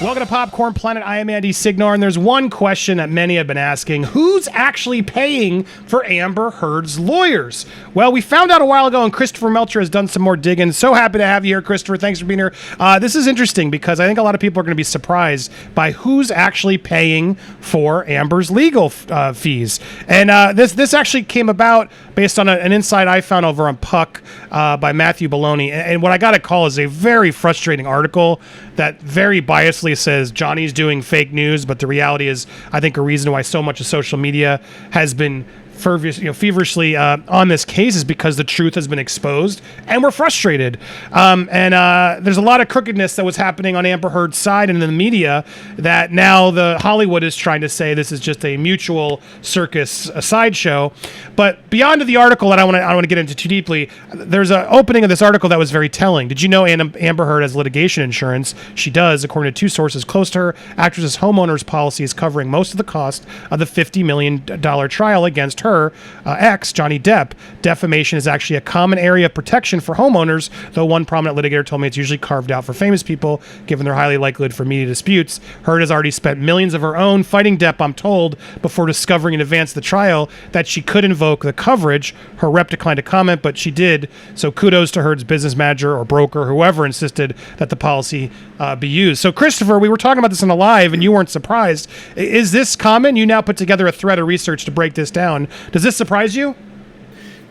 Welcome to Popcorn Planet. I am Andy Signore, and there's one question that many have been asking. Who's actually paying for Amber Heard's lawyers? Well, we found out a while ago, and Christopher Melcher has done some more digging. So happy to have you here, Christopher. Thanks for being here. This is interesting because I think a lot of people are going to be surprised by who's actually paying for Amber's legal fees. And this actually came about based on an insight I found over on Puck by Matthew Baloney. And what I got to call is a very frustrating article that very biasly says Johnny's doing fake news, but the reality is, I think a reason why so much of social media has been feverishly on this case is because the truth has been exposed, and we're frustrated. There's a lot of crookedness that was happening on Amber Heard's side and in the media that now the Hollywood is trying to say this is just a mutual circus, a sideshow. But beyond the article, and I don't want to get into too deeply, there's an opening of this article that was very telling. Did you know Amber Heard has litigation insurance? She does, according to two sources close to her. Actress's homeowner's policy is covering most of the cost of the $50 million trial against her ex, Johnny Depp. Defamation is actually a common area of protection for homeowners, though one prominent litigator told me it's usually carved out for famous people, given their highly likelihood for media disputes. Heard has already spent millions of her own fighting Depp, I'm told, before discovering in advance of the trial that she could invoke the coverage. Her rep declined to comment, but she did. So kudos to Heard's business manager or broker, whoever insisted that the policy be used. So Christopher, we were talking about this on a live, and you weren't surprised. Is this common? You now put together a thread of research to break this down. Does this surprise you?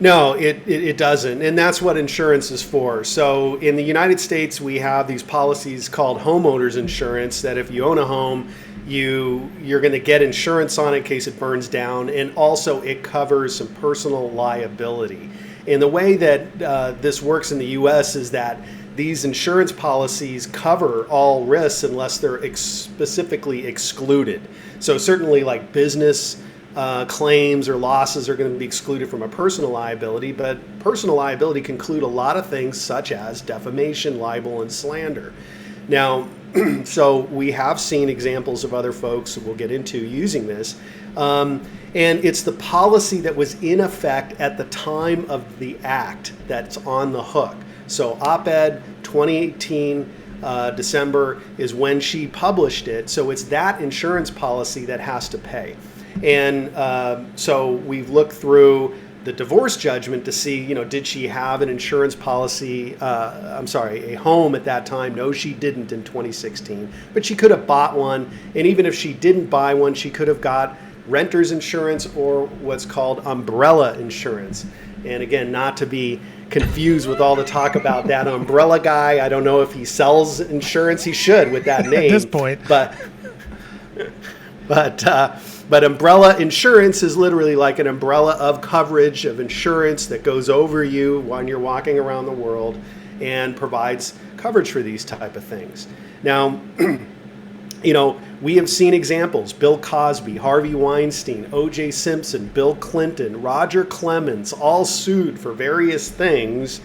No, it doesn't. And that's what insurance is for. So in the United States, we have these policies called homeowners insurance that if you own a home, you're going to get insurance on it in case it burns down. And also it covers some personal liability. And the way that this works in the U.S. is that these insurance policies cover all risks unless they're specifically excluded. So certainly like business claims or losses are going to be excluded from a personal liability, but personal liability can include a lot of things such as defamation, libel, and slander. Now, so we have seen examples of other folks that we'll get into using this, and it's the policy that was in effect at the time of the act that's on the hook. So op-ed 2018 December is when she published it, so it's that insurance policy that has to pay. And so we've looked through the divorce judgment to see, did she have an insurance policy, a home at that time? No, she didn't in 2016, but she could have bought one. And even if she didn't buy one, she could have got renter's insurance or what's called umbrella insurance. And again, not to be confused with all the talk about that umbrella guy. I don't know if he sells insurance. He should with that name. At this point. But umbrella insurance is literally like an umbrella of coverage of insurance that goes over you when you're walking around the world and provides coverage for these type of things. Now, we have seen examples. Bill Cosby, Harvey Weinstein, O.J. Simpson, Bill Clinton, Roger Clemens, all sued for various things.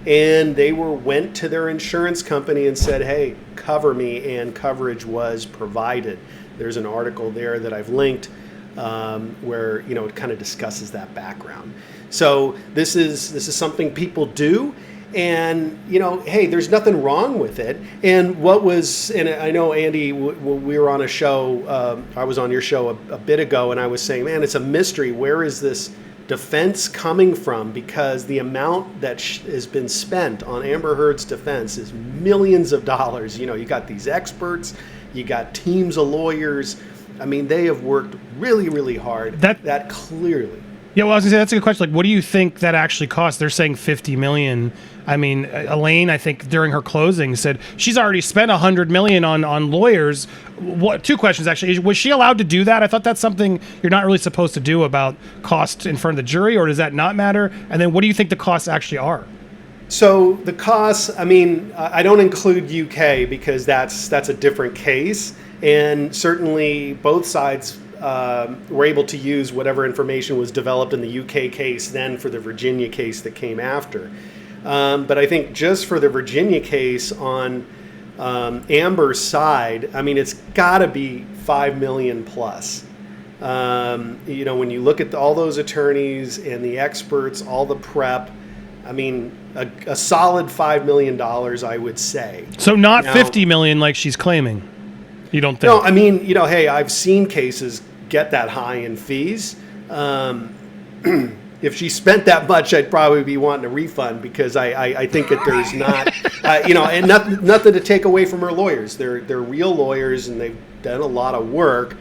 And they went to their insurance company and said, hey, cover me, and coverage was provided. There's an article there that I've linked where it kind of discusses that background. So this is something people do, and hey, there's nothing wrong with it. And and I know Andy, we were on a show. I was on your show a bit ago, and I was saying, man, it's a mystery. Where is this defense coming from? Because the amount that has been spent on Amber Heard's defense is millions of dollars. You got these experts. You got teams of lawyers. I mean, they have worked really, really hard. That clearly. Yeah, well, I was going to say, that's a good question. Like, what do you think that actually costs? They're saying $50 million. I mean, Elaine, I think during her closing said she's already spent $100 million on lawyers. Two questions, actually. Was she allowed to do that? I thought that's something you're not really supposed to do about costs in front of the jury, or does that not matter? And then what do you think the costs actually are? So the costs, I don't include UK because that's a different case. And certainly both sides were able to use whatever information was developed in the UK case then for the Virginia case that came after. But I think just for the Virginia case on Amber's side, it's got to be $5 million plus. When you look at all those attorneys and the experts, all the prep, a solid $5 million, I would say. So not $50 million like she's claiming. You don't think? No, I mean, hey, I've seen cases get that high in fees. If she spent that much, I'd probably be wanting a refund because I think that there's not, and nothing to take away from her lawyers. They're real lawyers and they've done a lot of work.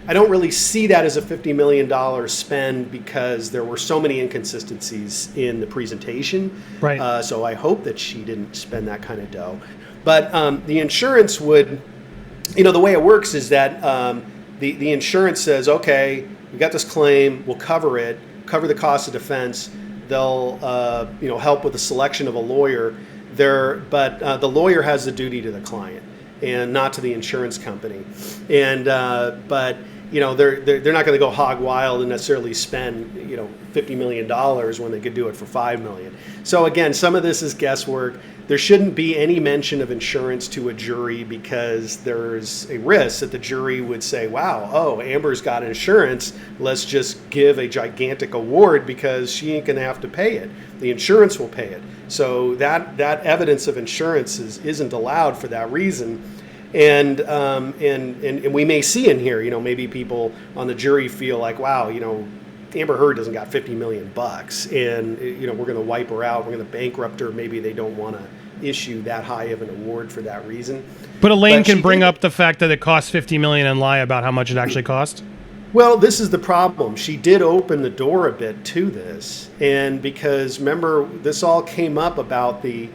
I don't really see that as a $50 million spend because there were so many inconsistencies in the presentation. Right. So I hope that she didn't spend that kind of dough. But the insurance would, the way it works is that the insurance says, okay, we got this claim, we'll cover it, cover the cost of defense. They'll help with the selection of a lawyer. But the lawyer has the duty to the client and not to the insurance company. And but they're not going to go hog wild and necessarily spend $50 million when they could do it for $5 million. So again, some of this is guesswork. There shouldn't be any mention of insurance to a jury because there's a risk that the jury would say, wow, Amber's got insurance. Let's just give a gigantic award because she ain't going to have to pay it. The insurance will pay it. So that evidence of insurance isn't allowed for that reason. And we may see in here, maybe people on the jury feel like, wow, Amber Heard doesn't got $50 million, and we're going to wipe her out. We're going to bankrupt her. Maybe they don't want to issue that high of an award for that reason. But Elaine can bring up the fact that it costs $50 million and lie about how much it actually cost. Well, this is the problem. She did open the door a bit to this, and because remember, this all came up about the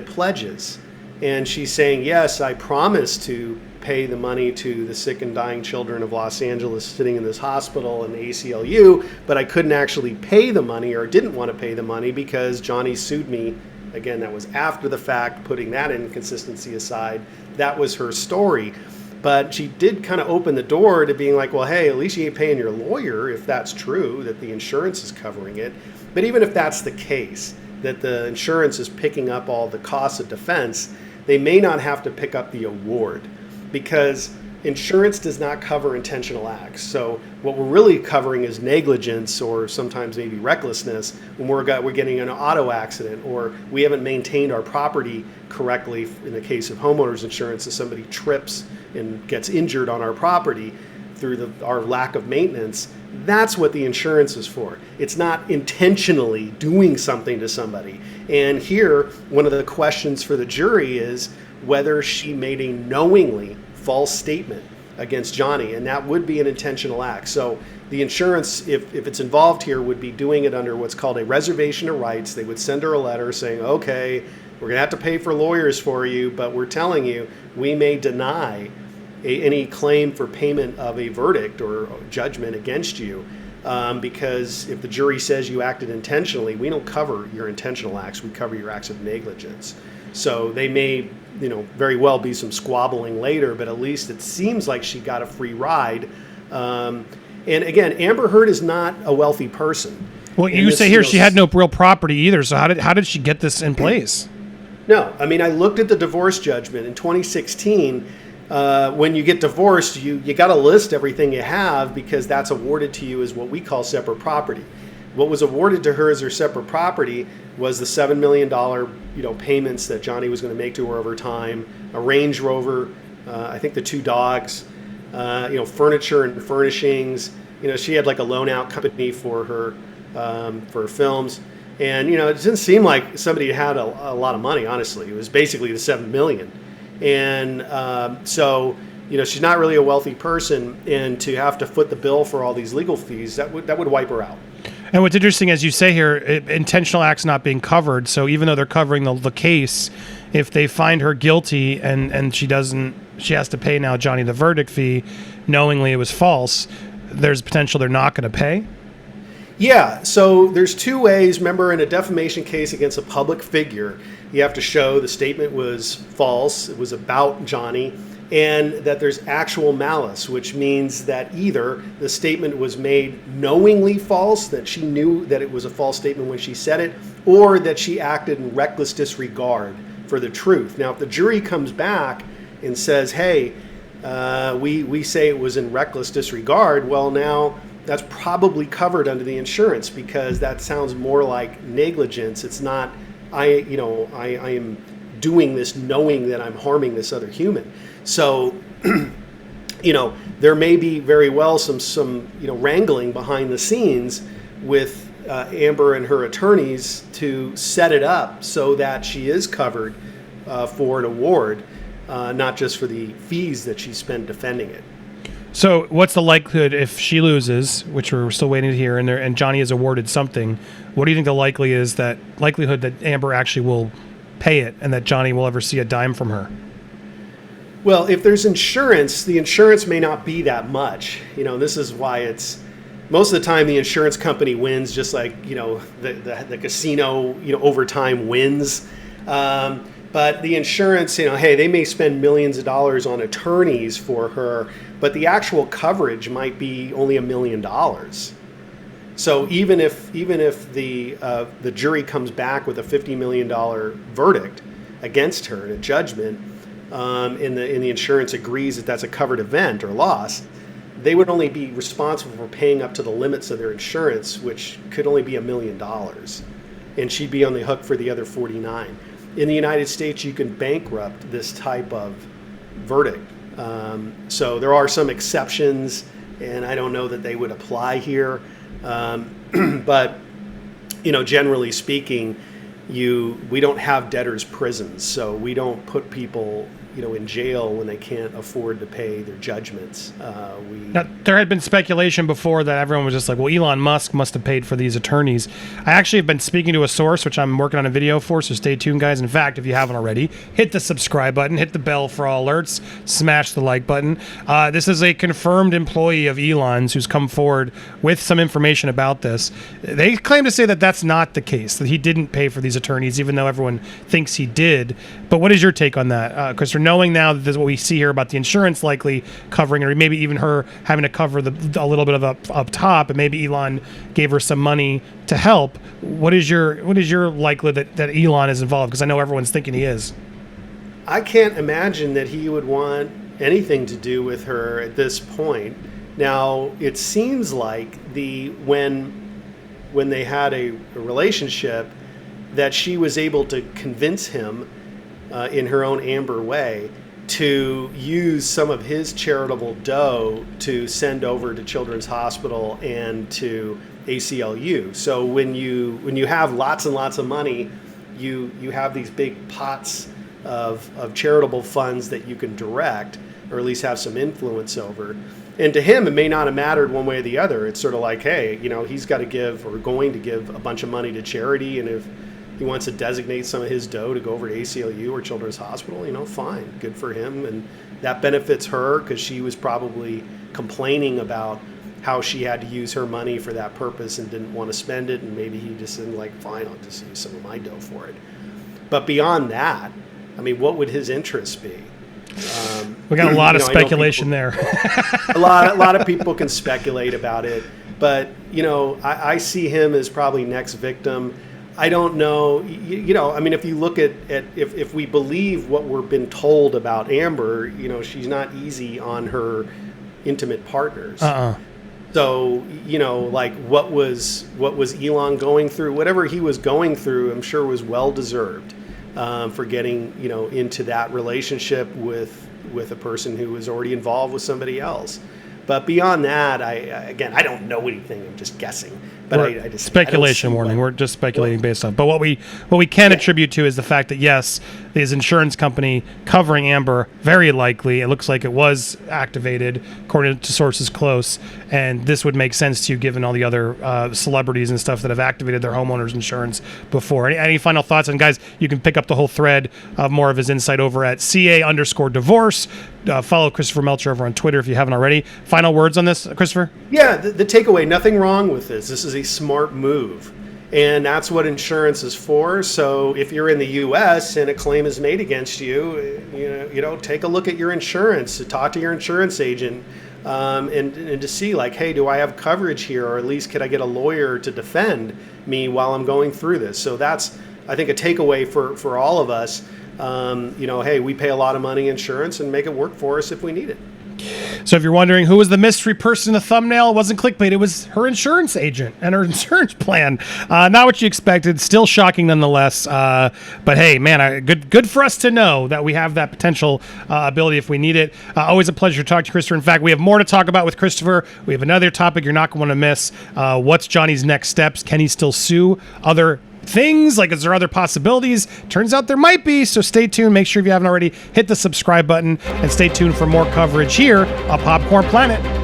pledges. And she's saying, yes, I promised to pay the money to the sick and dying children of Los Angeles sitting in this hospital in the ACLU, but I couldn't actually pay the money or didn't want to pay the money because Johnny sued me. Again, that was after the fact, putting that inconsistency aside. That was her story. But she did kind of open the door to being like, well, hey, at least you ain't paying your lawyer if that's true, that the insurance is covering it. But even if that's the case, that the insurance is picking up all the costs of defense, they may not have to pick up the award because insurance does not cover intentional acts. So what we're really covering is negligence or sometimes maybe recklessness when we're getting an auto accident or we haven't maintained our property correctly. In the case of homeowners insurance, if somebody trips and gets injured on our property through our lack of maintenance, that's what the insurance is for. It's not intentionally doing something to somebody. And here, one of the questions for the jury is whether she made a knowingly false statement against Johnny, and that would be an intentional act. So the insurance, if it's involved here, would be doing it under what's called a reservation of rights. They would send her a letter saying, okay, we're going to have to pay for lawyers for you, but we're telling you we may deny any claim for payment of a verdict or judgment against you because if the jury says you acted intentionally, we don't cover your intentional acts, we cover your acts of negligence. So they may very well be some squabbling later, but at least it seems like she got a free ride. And again, Amber Heard is not a wealthy person. Well, you say here she had no real property either, so how did she get this in place? No, I mean, I looked at the divorce judgment in 2016. When you get divorced, you got to list everything you have because that's awarded to you as what we call separate property. What was awarded to her as her separate property was the $7 million payments that Johnny was going to make to her over time, a Range Rover, I think the 2 dogs, furniture and furnishings. She had like a loan out company for her films. And, it didn't seem like somebody had a lot of money, honestly. It was basically the $7 million. And so, she's not really a wealthy person, and to have to foot the bill for all these legal fees, that would wipe her out. And what's interesting, as you say here, intentional acts not being covered. So even though they're covering the case, if they find her guilty and she has to pay now Johnny the verdict fee, knowingly it was false, there's potential they're not going to pay. Yeah, so there's 2 ways. Remember, in a defamation case against a public figure, you have to show the statement was false, it was about Johnny, and that there's actual malice, which means that either the statement was made knowingly false, that she knew that it was a false statement when she said it, or that she acted in reckless disregard for the truth. Now, if the jury comes back and says, hey, we say it was in reckless disregard, well, now that's probably covered under the insurance because that sounds more like negligence. It's not, I am doing this knowing that I'm harming this other human. So, there may be very well some wrangling behind the scenes with Amber and her attorneys to set it up so that she is covered for an award, not just for the fees that she spent defending it. So what's the likelihood if she loses, which we're still waiting to hear, and Johnny is awarded something, what do you think the likelihood that Amber actually will pay it and that Johnny will ever see a dime from her? Well, if there's insurance, the insurance may not be that much. This is why it's most of the time the insurance company wins, just like the casino over time wins. But the insurance, hey, they may spend millions of dollars on attorneys for her, but the actual coverage might be only $1 million. So even if the jury comes back with a $50 million verdict against her in a judgment, and the insurance agrees that that's a covered event or loss, they would only be responsible for paying up to the limits of their insurance, which could only be $1 million, and she'd be on the hook for the other 49. In the United States, you can bankrupt this type of verdict. So there are some exceptions, and I don't know that they would apply here. But generally speaking, we don't have debtors' prisons, so we don't put people in jail when they can't afford to pay their judgments. Now, there had been speculation before that everyone was just like, well, Elon Musk must have paid for these attorneys. I actually have been speaking to a source, which I'm working on a video for, so stay tuned, guys. In fact, if you haven't already, hit the subscribe button, hit the bell for all alerts, smash the like button. This is a confirmed employee of Elon's who's come forward with some information about this. They claim to say that that's not the case, that he didn't pay for these attorneys, even though everyone thinks he did. But what is your take on that, Christopher? Knowing now that this is what we see here about the insurance likely covering, or maybe even her having to cover a little bit of up top, and maybe Elon gave her some money to help. What is your likelihood that Elon is involved? Because I know everyone's thinking he is. I can't imagine that he would want anything to do with her at this point. Now, it seems like when they had a relationship, that she was able to convince him in her own Amber way to use some of his charitable dough to send over to Children's Hospital and to ACLU. So when you have lots and lots of money, you have these big pots of charitable funds that you can direct, or at least have some influence over. And to him, it may not have mattered one way or the other. It's sort of like, hey, he's got to give, or going to give, a bunch of money to charity, and if he wants to designate some of his dough to go over to ACLU or Children's Hospital, fine, good for him. And that benefits her because she was probably complaining about how she had to use her money for that purpose and didn't want to spend it. And maybe he just said, like, fine, I'll just use some of my dough for it. But beyond that, what would his interests be? We got a lot of speculation there. a lot of people can speculate about it. But, I see him as probably next victim. I don't know, if you look at if we believe what we're been told about Amber, she's not easy on her intimate partners. So, what was Elon going through? Whatever he was going through, I'm sure was well-deserved for getting, into that relationship with a person who was already involved with somebody else. But beyond that, I don't know anything. I'm just guessing. But I just speculation warning. We're just speculating based on. But what we can attribute to is the fact that yes, his insurance company covering Amber, very likely, it looks like it was activated according to sources close, and this would make sense to you given all the other celebrities and stuff that have activated their homeowners insurance before. Any final thoughts? And guys, you can pick up the whole thread of more of his insight over at CA_divorce. Follow Christopher Melcher over on Twitter if you haven't already. Final words on this, Christopher? Yeah, the takeaway, nothing wrong with this. This is a smart move. And that's what insurance is for. So if you're in the U.S. and a claim is made against you, take a look at your insurance, to talk to your insurance agent, and to see like, hey, do I have coverage here? Or at least could I get a lawyer to defend me while I'm going through this? So that's, I think, a takeaway for all of us. Hey, we pay a lot of money in insurance and make it work for us if we need it. So if you're wondering who was the mystery person in the thumbnail, it wasn't clickbait. It was her insurance agent and her insurance plan. Not what you expected. Still shocking nonetheless. But hey, man, good for us to know that we have that potential ability if we need it. Always a pleasure to talk to Christopher. In fact, we have more to talk about with Christopher. We have another topic you're not going to want to miss. What's Johnny's next steps? Can he still sue other things? Like, is there other possibilities? Turns out there might be, so stay tuned. Make sure if you haven't already, hit the subscribe button and stay tuned for more coverage here on Popcorn Planet.